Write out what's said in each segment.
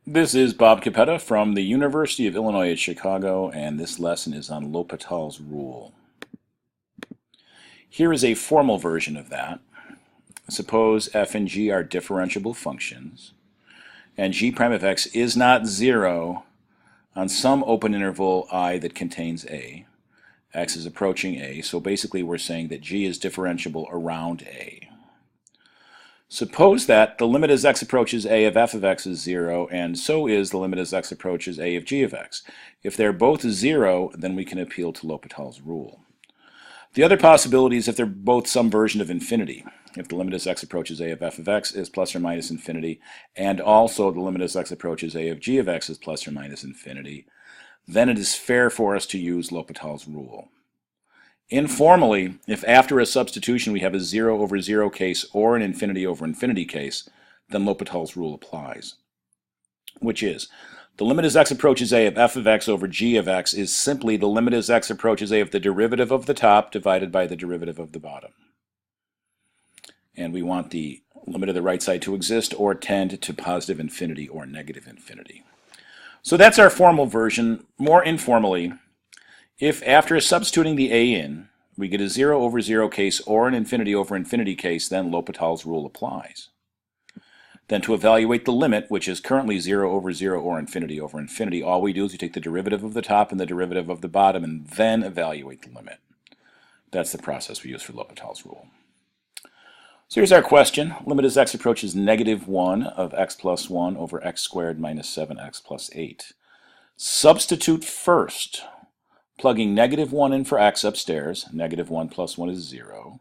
This is Bob Capetta from the University of Illinois at Chicago, and this lesson is on L'Hopital's rule. Here is a formal version of that. Suppose f and g are differentiable functions, and g prime of x is not 0 on some open interval I that contains a. X is approaching a, so basically we're saying that g is differentiable around a. Suppose that the limit as x approaches a of f of x is 0, and so is the limit as x approaches a of g of x. If they're both 0, then we can appeal to L'Hopital's rule. The other possibility is if they're both some version of infinity. If the limit as x approaches a of f of x is plus or minus infinity, and also the limit as x approaches a of g of x is plus or minus infinity, then it is fair for us to use L'Hopital's rule. Informally, if after a substitution we have a 0 over 0 case or an infinity over infinity case, then L'Hopital's rule applies, which is the limit as x approaches a of f of x over g of x is simply the limit as x approaches a of the derivative of the top divided by the derivative of the bottom. And we want the limit of the right side to exist or tend to positive infinity or negative infinity. So that's our formal version. More informally, if after substituting the a in, we get a 0 over 0 case or an infinity over infinity case, then L'Hopital's rule applies. Then to evaluate the limit, which is currently 0 over 0 or infinity over infinity, all we do is we take the derivative of the top and the derivative of the bottom and then evaluate the limit. That's the process we use for L'Hopital's rule. So here's our question. Limit as x approaches negative 1 of x plus 1 over x squared minus 7x plus 8. Substitute first, plugging negative 1 in for x upstairs. Negative 1 plus 1 is 0.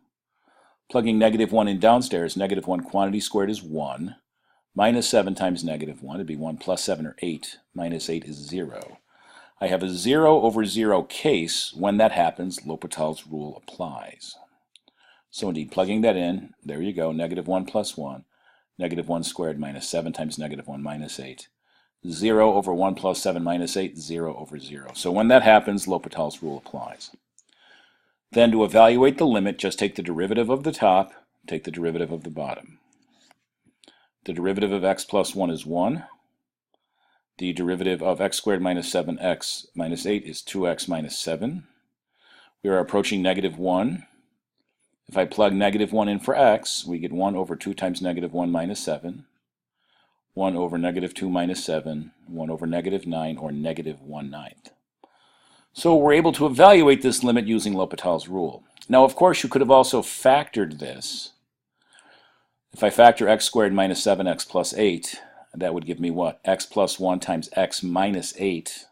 Plugging negative 1 in downstairs, negative 1 quantity squared is 1. Minus 7 times negative 1 would be 1 plus 7 or 8. Minus 8 is 0. I have a 0 over 0 case. When that happens, L'Hopital's rule applies. So indeed, plugging that in, there you go, negative 1 plus 1, negative 1 squared minus 7 times negative 1 minus 8. 0 over 1 plus 7 minus 8, 0 over 0. So when that happens, L'Hopital's rule applies. Then to evaluate the limit, just take the derivative of the top, take the derivative of the bottom. The derivative of x plus 1 is 1. The derivative of x squared minus 7x minus 8 is 2x minus 7. We are approaching negative 1. If I plug negative 1 in for x, we get 1 over 2 times negative 1 minus 7. 1 over negative 2 minus 7, 1 over negative 9, or negative 1/9. So we're able to evaluate this limit using L'Hopital's rule. Now, of course, you could have also factored this. If I factor x squared minus 7x plus 8, that would give me what? X plus 1 times x minus 8.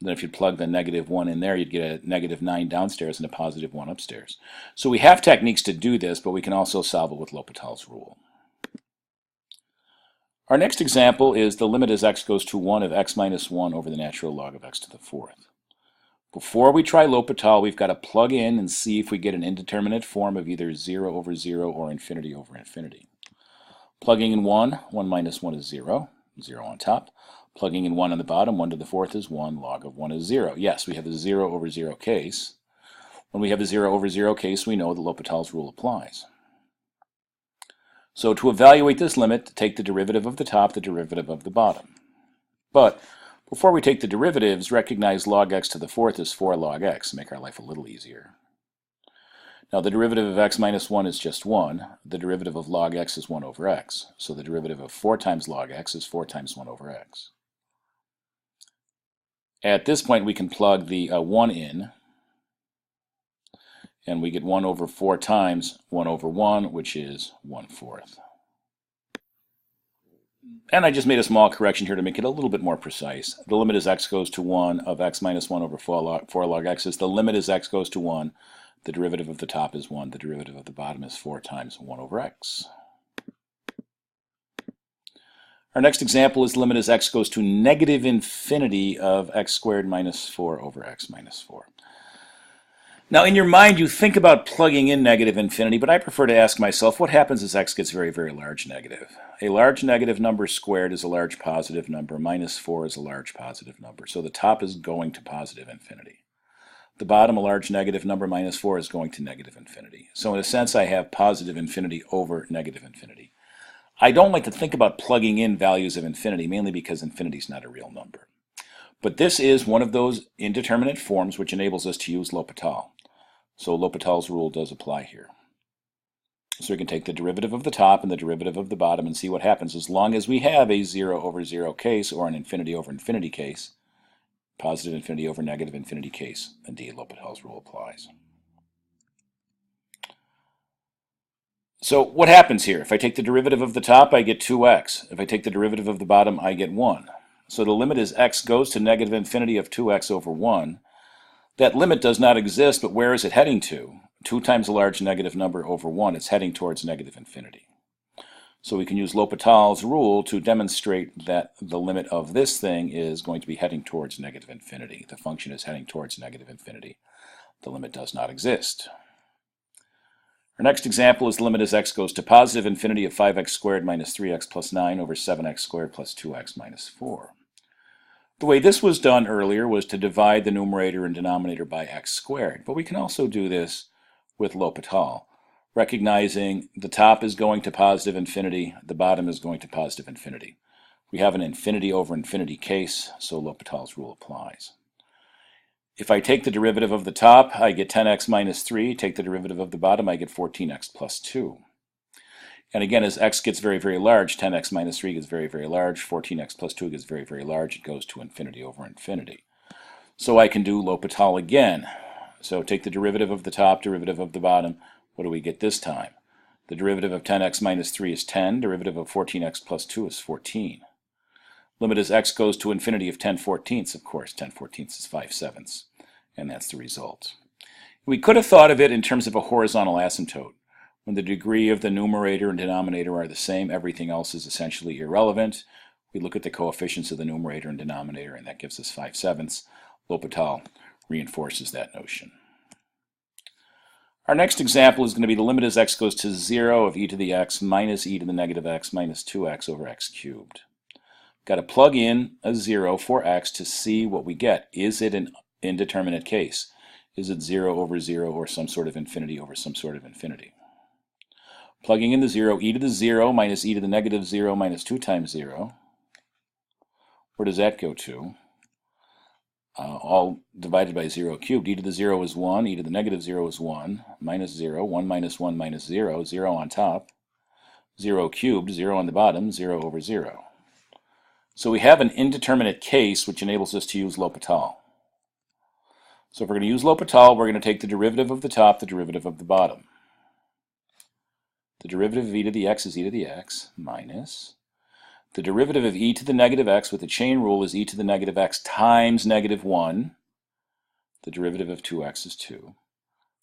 Then if you plug the negative 1 in there, you'd get a negative 9 downstairs and a positive 1 upstairs. So we have techniques to do this, but we can also solve it with L'Hopital's rule. Our next example is the limit as x goes to 1 of x minus 1 over the natural log of x to the 4th. Before we try L'Hopital, we've got to plug in and see if we get an indeterminate form of either 0 over 0 or infinity over infinity. Plugging in 1, 1 minus 1 is 0, 0 on top. Plugging in 1 on the bottom, 1 to the 4th is 1, log of 1 is 0. Yes, we have a 0 over 0 case. When we have a 0 over 0 case, we know the L'Hopital's rule applies. So to evaluate this limit, take the derivative of the top, the derivative of the bottom. But before we take the derivatives, recognize log x to the 4th is 4 log x to make our life a little easier. Now the derivative of x minus 1 is just 1. The derivative of log x is 1 over x. So the derivative of 4 times log x is 4 times 1 over x. At this point, we can plug the 1 in, and we get 1 over 4 times 1 over 1, which is 1/4. And I just made a small correction here to make it a little bit more precise. The limit as x goes to 1 of x minus 1 over 4 log x is the limit as x goes to 1. The derivative of the top is 1. The derivative of the bottom is 4 times 1 over x. Our next example is the limit as x goes to negative infinity of x squared minus 4 over x minus 4. Now, in your mind, you think about plugging in negative infinity, but I prefer to ask myself, what happens as x gets very, very large negative? A large negative number squared is a large positive number. Minus 4 is a large positive number. So the top is going to positive infinity. The bottom, a large negative number, minus 4, is going to negative infinity. So in a sense, I have positive infinity over negative infinity. I don't like to think about plugging in values of infinity, mainly because infinity is not a real number. But this is one of those indeterminate forms which enables us to use L'Hopital. So L'Hopital's rule does apply here. So we can take the derivative of the top and the derivative of the bottom and see what happens as long as we have a 0 over 0 case or an infinity over infinity case, positive infinity over negative infinity case. Indeed, L'Hopital's rule applies. So what happens here? If I take the derivative of the top, I get 2x. If I take the derivative of the bottom, I get 1. So the limit as x goes to negative infinity of 2x over 1. That limit does not exist, but where is it heading to? 2 times a large negative number over 1. It's heading towards negative infinity. So we can use L'Hopital's rule to demonstrate that the limit of this thing is going to be heading towards negative infinity. The function is heading towards negative infinity. The limit does not exist. Our next example is the limit as x goes to positive infinity of 5x squared minus 3x plus 9 over 7x squared plus 2x minus 4. The way this was done earlier was to divide the numerator and denominator by x squared, but we can also do this with L'Hopital, recognizing the top is going to positive infinity, the bottom is going to positive infinity. We have an infinity over infinity case, so L'Hopital's rule applies. If I take the derivative of the top, I get 10x minus 3. Take the derivative of the bottom, I get 14x plus 2. And again, as x gets very, very large, 10x minus 3 gets very, very large. 14x plus 2 gets very, very large. It goes to infinity over infinity. So I can do L'Hopital again. So take the derivative of the top, derivative of the bottom. What do we get this time? The derivative of 10x minus 3 is 10. Derivative of 14x plus 2 is 14. Limit as x goes to infinity of 10/14. Of course, 10/14 is 5/7. And that's the result. We could have thought of it in terms of a horizontal asymptote. When the degree of the numerator and denominator are the same, everything else is essentially irrelevant. We look at the coefficients of the numerator and denominator, and that gives us 5/7. L'Hopital reinforces that notion. Our next example is going to be the limit as x goes to 0 of e to the x minus e to the negative x minus 2x over x cubed. Got to plug in a 0 for x to see what we get. Is it an indeterminate case? Is it 0 over 0 or some sort of infinity over some sort of infinity? Plugging in the 0, e to the 0 minus e to the negative 0 minus 2 times 0. Where does that go to? All divided by 0 cubed. E to the 0 is 1, e to the negative 0 is 1, minus 0, 1 minus 1 minus 0, 0 on top, 0 cubed, 0 on the bottom, 0 over 0. So we have an indeterminate case which enables us to use L'Hopital. So if we're going to use L'Hopital, we're going to take the derivative of the top, the derivative of the bottom. The derivative of e to the x is e to the x minus the derivative of e to the negative x with the chain rule is e to the negative x times negative 1. The derivative of 2x is 2.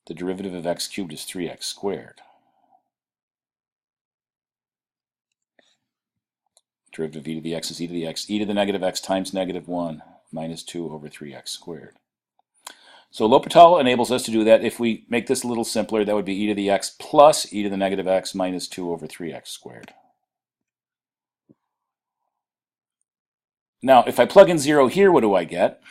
The derivative of x cubed is 3x squared. Derivative of e to the x is e to the x. E to the negative x times negative 1 minus 2 over 3x squared. So L'Hopital enables us to do that. If we make this a little simpler, that would be e to the x plus e to the negative x minus 2 over 3x squared. Now, if I plug in 0 here, what do I get?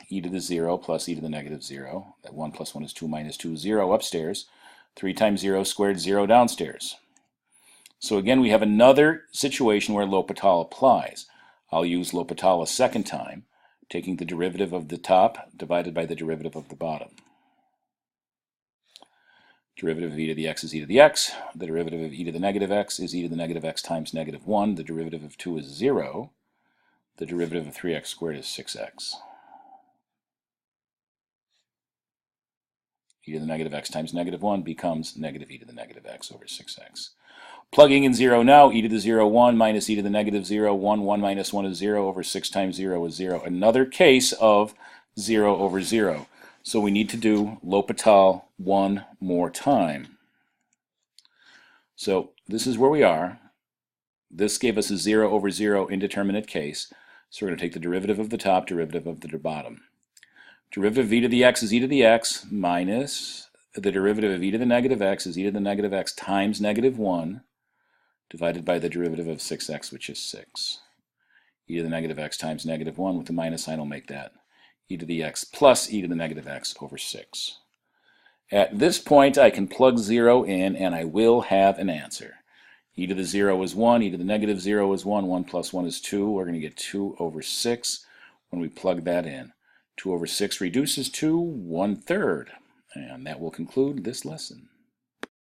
E to the 0 plus e to the negative 0. That 1 plus 1 is 2 minus 2, 0 upstairs. 3 times 0 squared, 0 downstairs. So again, we have another situation where L'Hopital applies. I'll use L'Hopital a second time, taking the derivative of the top divided by the derivative of the bottom. Derivative of e to the x is e to the x. The derivative of e to the negative x is e to the negative x times negative 1. The derivative of 2 is 0. The derivative of 3x squared is 6x. E to the negative x times negative 1 becomes negative e to the negative x over 6x. Plugging in 0 now, e to the 0, 1 minus e to the negative 0, 1, 1 minus 1 is 0 over 6 times 0 is 0. Another case of 0 over 0. So we need to do L'Hopital one more time. So this is where we are. This gave us a 0 over 0 indeterminate case. So we're going to take the derivative of the top, derivative of the bottom. Derivative of e to the x is e to the x minus the derivative of e to the negative x is e to the negative x times negative 1 divided by the derivative of 6x, which is 6. E to the negative x times negative 1 with the minus sign will make that e to the x plus e to the negative x over 6. At this point, I can plug 0 in and I will have an answer. e to the 0 is 1, e to the negative 0 is 1, 1 plus 1 is 2. We're going to get 2 over 6 when we plug that in. 2 over 6 reduces to 1/3. And that will conclude this lesson.